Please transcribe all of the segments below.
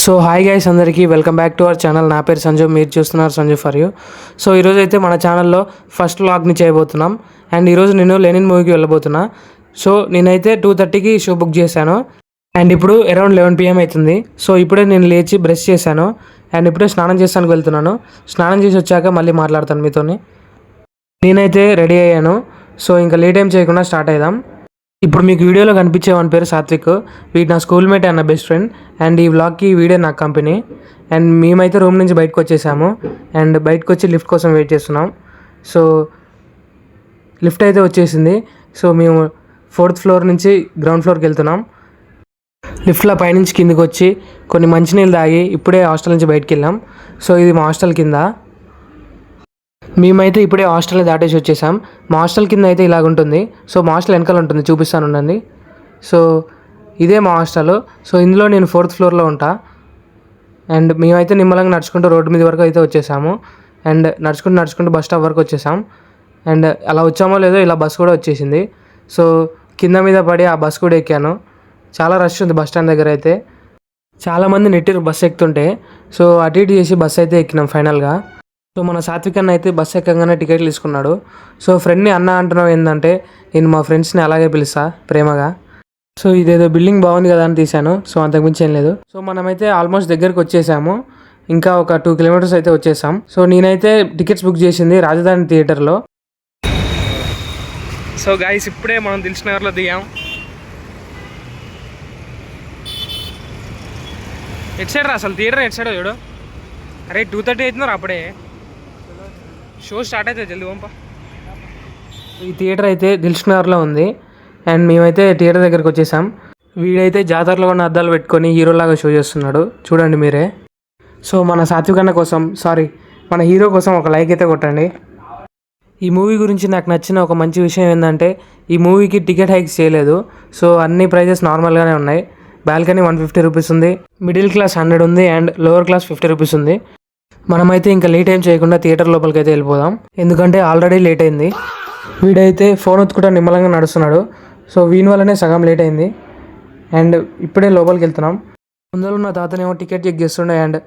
So hi guys, అందరికీ welcome back to our channel. నా పేరు సంజు, మీరు చూస్తున్నారు సంజు ఫర్ యూ. సో ఈరోజు అయితే మన ఛానల్లో ఫస్ట్ వ్లాగ్ని చేయబోతున్నాం. అండ్ ఈరోజు నేను లెనిన్ మూవీకి వెళ్ళబోతున్నా. సో నేనైతే 2:30కి షో బుక్ చేశాను. అండ్ ఇప్పుడు అరౌండ్ 11 PM అవుతుంది. సో ఇప్పుడే నేను లేచి బ్రష్ చేశాను. అండ్ ఇప్పుడే స్నానం చేస్తానికి వెళ్తున్నాను. స్నానం చేసి వచ్చాక మళ్ళీ మాట్లాడతాను మీతోని. నేనైతే రెడీ అయ్యాను. సో ఇంకా లేట్ ఏం చేయకుండా స్టార్ట్ అవుదాం. ఇప్పుడు మీకు వీడియోలో కనిపించే వాని పేరు సాత్విక్. వీడు నా స్కూల్ మేట్ అండ్ నా బెస్ట్ ఫ్రెండ్. అండ్ ఈ వ్లాగ్కి వీడే నాకు కంపెనీ. అండ్ మేమైతే రూమ్ నుంచి బయటకు వచ్చేసాము. అండ్ బయటకు వచ్చి లిఫ్ట్ కోసం వెయిట్ చేస్తున్నాం. సో లిఫ్ట్ అయితే వచ్చేసింది. సో మేము 4th ఫ్లోర్ నుంచి గ్రౌండ్ ఫ్లోర్కి వెళ్తున్నాం. లిఫ్ట్లో పైనుంచి కిందకి వచ్చి కొన్ని మంచినీళ్ళు తాగి ఇప్పుడే హాస్టల్ నుంచి బయటకు వెళ్ళాం. సో ఇది మా హాస్టల్ కింద. మేమైతే ఇప్పుడే హాస్టల్ని దాటేసి వచ్చేసాం. మా హాస్టల్ కింద అయితే ఇలాగ ఉంటుంది. సో మా హాస్టల్ వెనకాల ఉంటుంది, చూపిస్తాను ఉండండి. సో ఇదే మా హాస్టల్. సో ఇందులో నేను 4th ఫ్లోర్లో ఉంటా. అండ్ మేమైతే నిమ్మలంగా నడుచుకుంటూ రోడ్డు మీద వరకు అయితే వచ్చేసాము. అండ్ నడుచుకుంటూ బస్ స్టాప్ వరకు వచ్చేసాం. అండ్ అలా వచ్చామో లేదో ఇలా బస్ కూడా వచ్చేసింది. సో కింద మీద పడి ఆ బస్ కూడా ఎక్కాను. చాలా రష్ ఉంది బస్ స్టాండ్ దగ్గర అయితే. చాలామంది నెట్టిరు బస్సు ఎక్కుతుంటే. సో అటు ఇటు చేసి బస్సు అయితే ఎక్కినాం ఫైనల్గా. సో మన సాత్విక్ అన్న అయితే బస్సు ఎక్కగానే టికెట్లు తీసుకున్నాడు. సో ఫ్రెండ్ని అన్న అంటున్నావు ఏంటంటే, నేను మా ఫ్రెండ్స్ని అలాగే పిలుస్తా ప్రేమగా. సో ఇదేదో బిల్డింగ్ బాగుంది కదా అని తీశాను. సో అంతకుమించి ఏం లేదు. సో మనమైతే ఆల్మోస్ట్ దగ్గరికి వచ్చేసాము. ఇంకా ఒక 2 kilometers అయితే వచ్చేసాం. సో నేనైతే టికెట్స్ బుక్ చేసింది రాజధాని థియేటర్లో. సో గాయస్, ఇప్పుడే మనం దిల్సుఖ్నగర్లో దిగాం. ఎట్ సైడ్ రా అసలు థియేటర్, ఎట్ సైడ్ చూడు. అరే 2:30 అవుతున్నారు అప్పుడే. షో స్టార్ట్ అయితే జల్దీ పంప. ఈ థియేటర్ అయితే దిల్సుఖ్నగర్లో ఉంది. అండ్ మేమైతే థియేటర్ దగ్గరికి వచ్చేసాం. వీడైతే జాతరలో ఉన్న అద్దాలు పెట్టుకొని హీరోలాగా షో చేస్తున్నాడు, చూడండి మీరే. సో మన సాత్విక్ అన్న కోసం, మన హీరో కోసం ఒక లైక్ అయితే కొట్టండి. ఈ మూవీ గురించి నాకు నచ్చిన ఒక మంచి విషయం ఏంటంటే, ఈ మూవీకి టికెట్ హైక్స్ చేయలేదు. సో అన్ని ప్రైజెస్ నార్మల్గానే ఉన్నాయి. బాల్కనీ 150 రూపీస్ ఉంది, మిడిల్ క్లాస్ 100 ఉంది, అండ్ లోవర్ క్లాస్ 50 రూపీస్ ఉంది. మనమైతే ఇంకా లేట్ ఏం చేయకుండా థియేటర్ లోపలికి అయితే వెళ్ళిపోదాం, ఎందుకంటే ఆల్రెడీ లేట్ అయింది. వీడైతే ఫోన్ ఒత్తుకుంటా నిమ్మలంగా నడుస్తున్నాడు. సో వీని వల్లనే సగం లేట్ అయింది. అండ్ ఇప్పుడే లోపలికి వెళ్తున్నాం. ముందర ఉన్న తాతనేమో టికెట్ చెక్ చేస్తుండే. అండ్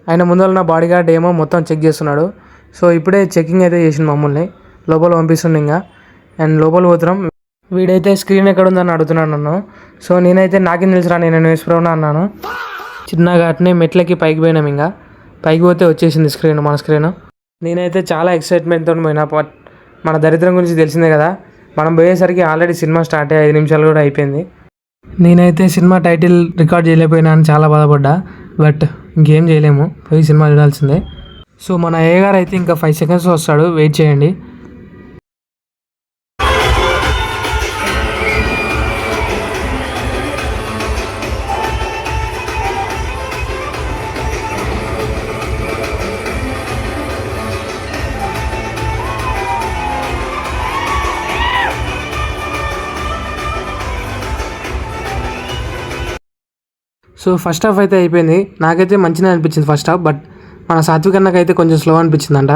ఆయన ముందర ఉన్న బాడీ గార్డ్ ఏమో మొత్తం చెక్ చేస్తున్నాడు. సో ఇప్పుడే చెకింగ్ అయితే చేసింది మమ్మల్ని. లోపల పంపిస్తుండే ఇంకా. అండ్ లోపల పోతున్నాం. వీడైతే స్క్రీన్ ఎక్కడ ఉందని అడుగుతున్నాను నన్ను. సో నేనైతే నాకేం తెలుసురా, నేను వేసుకురావునా అన్నాను. చిన్నగా అట్నే మెట్లకి పైకి పోయినాం. ఇంకా పైకి పోతే వచ్చేసింది స్క్రీన్, మన స్క్రీన్. నేనైతే చాలా ఎక్సైట్మెంట్తో పోయినా. మన దరిద్రం గురించి తెలిసిందే కదా. మనం పోయేసరికి ఆల్రెడీ సినిమా స్టార్ట్ అయ్యి 5 నిమిషాలు కూడా అయిపోయింది. నేనైతే సినిమా టైటిల్ రికార్డ్ చేయలేకపోయినా అని చాలా బాధపడ్డా. బట్ ఇంకేం చేయలేము, పోయి సినిమా చూడాల్సిందే. సో మన ఏ గారు అయితే ఇంకా 5 seconds వస్తాడు, వెయిట్ చేయండి. సో ఫస్ట్ హాఫ్ అయితే అయిపోయింది. నాకైతే మంచిగా అనిపించింది ఫస్ట్ హాఫ్. బట్ మన సాత్విక్ అన్నకైతే కొంచెం స్లో అనిపించిందంట.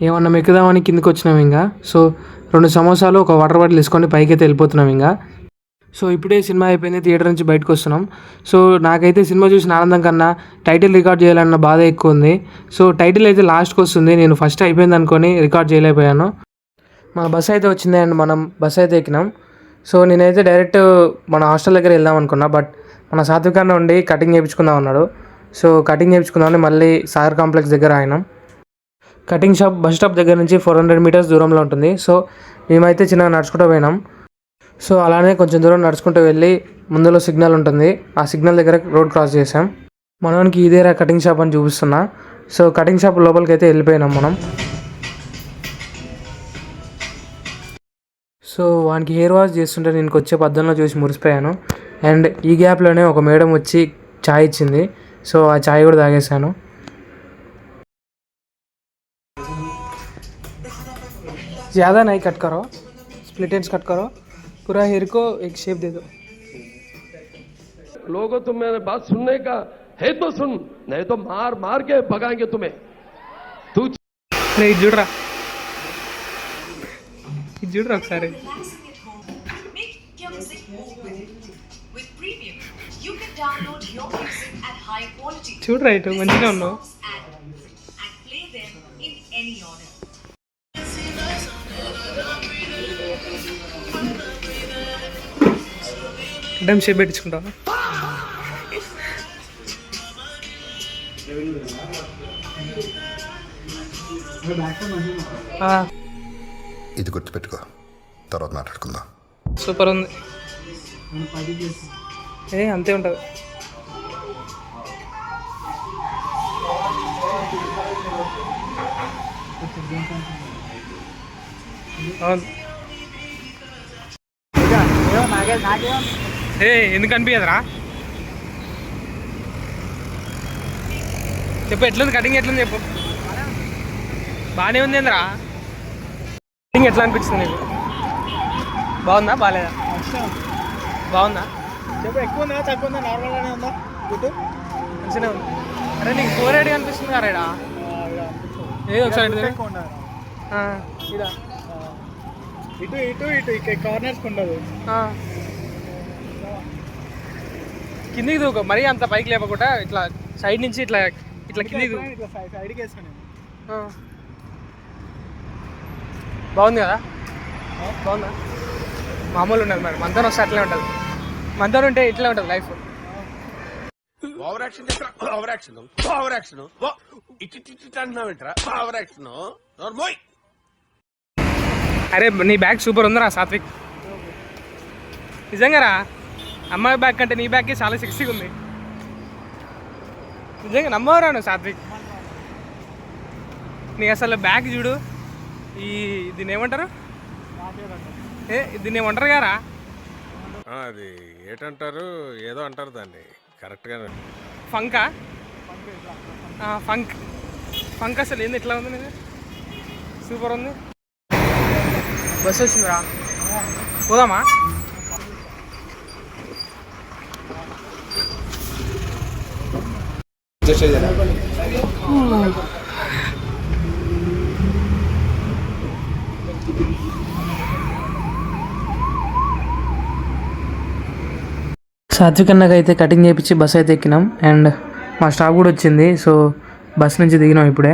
ఏమన్నా ఎక్కుదామని కిందకి వచ్చినాం ఇంకా. సో 2 సమోసాలు, ఒక వాటర్ బాటిల్ తీసుకొని పైకి అయితే వెళ్ళిపోతున్నాం ఇంకా. సో ఇప్పుడే సినిమా అయిపోయింది, థియేటర్ నుంచి బయటకు వస్తున్నాం. సో నాకైతే సినిమా చూసిన ఆనందం కన్నా టైటిల్ రికార్డ్ చేయాలన్న బాధ ఎక్కువ ఉంది. సో టైటిల్ అయితే లాస్ట్కి వస్తుంది. నేను ఫస్ట్ అయిపోయింది అనుకొని రికార్డ్ చేయలేకపోయాను. మన బస్ అయితే వచ్చింది. అండ్ మనం బస్ అయితే ఎక్కినాం. సో నేనైతే డైరెక్ట్ మన హాస్టల్ దగ్గర వెళ్దాం అనుకున్నా. బట్ మన సాత్విక్ అన్న ఉండి కటింగ్ చేయించుకుందాం అన్నాడు. సో కటింగ్ చేయించుకుందామని మళ్ళీ సాగర్ కాంప్లెక్స్ దగ్గర ఆయనాం. కటింగ్ షాప్ బస్ స్టాప్ దగ్గర నుంచి 400 meters దూరంలో ఉంటుంది. సో మేమైతే చిన్నగా నడుచుకుంటూ పోయినాం. సో అలానే కొంచెం దూరం నడుచుకుంటూ వెళ్ళి ముందులో సిగ్నల్ ఉంటుంది, ఆ సిగ్నల్ దగ్గర రోడ్ క్రాస్ చేసాం. మనకి ఇదేరా కటింగ్ షాప్ అని చూపిస్తున్నా. సో కటింగ్ షాప్ లోపలికి అయితే వెళ్ళిపోయినాం మనం. సో వానికి హెయిర్ వాష్ చేస్తుంటే నేను వచ్చే పద్ధతిలో చూసి మురిసిపోయాను. అండ్ ఈ గ్యాప్లోనే ఒక మేడం వచ్చి చాయ్ ఇచ్చింది. సో ఆ చాయ్ కూడా తాగేసాను. ज़्यादा नहीं कट करो, स्प्लिट एंड्स कट करो, पूरा हेयर को एक शेप दे दो. लोगों तुम मेरे बात सुनने का है तो सुन, नहीं तो मार मार के भगाएंगे तुम्हें. तू जुड़ रहा सारे. With Premium, you can download your music at high quality చూడు రైట్ మంచిగా ఉన్నావు. డమ్ షేప్ పెట్టించుకుంటావా? ఇది గుర్తుపెట్టుకో, తర్వాత మాట్లాడుకుందాం. సూపర్ ఉంది. అంతే ఉంటుంది. అవును. ఎందుకు అనిపించదురా? చెప్పు ఎట్లుంది కటింగ్, ఎట్లుంది చెప్పు. బాగానే ఉంది ఏంద్రా కటింగ్, ఎట్లా అనిపిస్తుంది నీకు? బాగుందా బాగాలేదా? బాగుందా చెప్పు. ఎక్కువ ఉందా తక్కువ ఉందా నార్మల్గానే ఉందా? గుట్టు మంచిగా ఉంది. అరే నీకు 480 అనిపిస్తుంది కదా రేడా? ఏదో ఒకసారి ఇటు ఇటు ఇటు ఇక్కడ కార్నర్స్ ఉండదు. కిందికి దూకు, మరీ అంత పైకి లేపకుండా ఇట్లా సైడ్ నుంచి ఇట్లా ఇట్లా కిందికి దూకు. ఇట్లా సైడ్కి వేసుకున్నాను. బాగుంది కదా? బాగుందా? మామూలు ఉండదు మరి, మంతరం వస్తే అట్లే ఉంటుంది. మంతరం ఉంటే ఇట్లా ఉంటుంది లైఫ్. అరే నీ బ్యాగ్ సూపర్ ఉందిరా సాత్విక్, నిజంగా రా. అమ్మాయి బ్యాగ్ కంటే నీ బ్యాగ్ చాలా సెక్సీగా ఉంది. నిజంగా నమ్మవరా నువ్వు సాత్విక్? నీకు అసలు బ్యాగ్ చూడు. దీన్ని ఏమంటారు? దీన్ని ఏమంటారు గారా? అది ఏంటంటారు, ఏదో అంటారు దాన్ని కరెక్ట్గా. ఫంకా? ఫంక్. ఫంక్ అసలు ఏంది, ఎట్లా ఉంది నీది? సూపర్ ఉంది. బస్సు వచ్చిందిరా, పోదామా? సాత్విక్ అన్నగా అయితే కటింగ్ చేయించి బస్సు అయితే ఎక్కినాం. అండ్ మా స్టాప్ కూడా వచ్చింది. సో బస్ నుంచి దిగినాం. ఇప్పుడే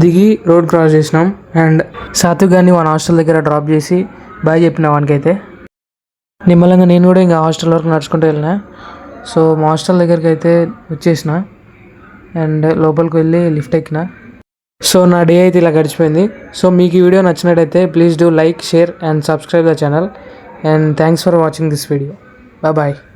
దిగి రోడ్ క్రాస్ చేసినాం. అండ్ సాత్విక్ గారిని మన హాస్టల్ దగ్గర డ్రాప్ చేసి బాయ్ చెప్పిన వానికైతే. నిమ్మలంగా నేను కూడా ఇంకా హాస్టల్ వరకు నడుచుకుంటూ వెళ్ళినా. సో మా హాస్టల్ దగ్గరికి అయితే వచ్చేసిన అండ్ లోపలికి వెళ్ళి లిఫ్ట్ ఎక్కిన. సో నా డే అయితే ఇలా గడిచిపోయింది. సో మీకు ఈ వీడియో నచ్చినట్టయితే please do like, share and subscribe the channel. And thanks for watching this video. Bye bye.